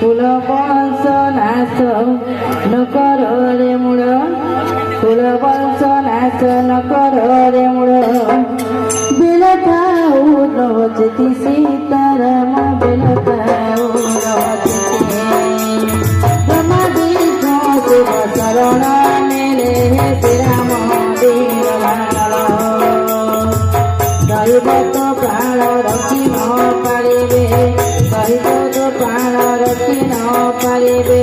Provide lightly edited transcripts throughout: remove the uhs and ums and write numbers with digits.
फूल बंश नाश न कर रे मूढ़ फूल बंश नाश न कर रे मूढ़ बेलताऊ नवचति सीताराम बेलताऊ नवचति ब्रह्मादि शिव शरण मेरे हे श्रीराम दीन दैव तो प्राण रखी न पारिबे दैव तो प्राण रखी न पारिबे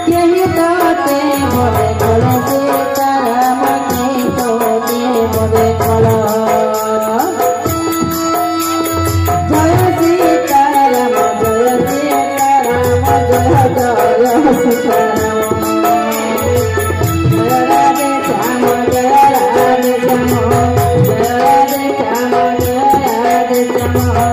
केहि तोते मोरे कल सीताराम केहि तोते मोरे कल जय सीताराम जय सीताराम जय जय सीताराम जय राधे श्याम जय राधे श्याम जय राधे श्याम जय राधे श्याम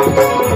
Thank you.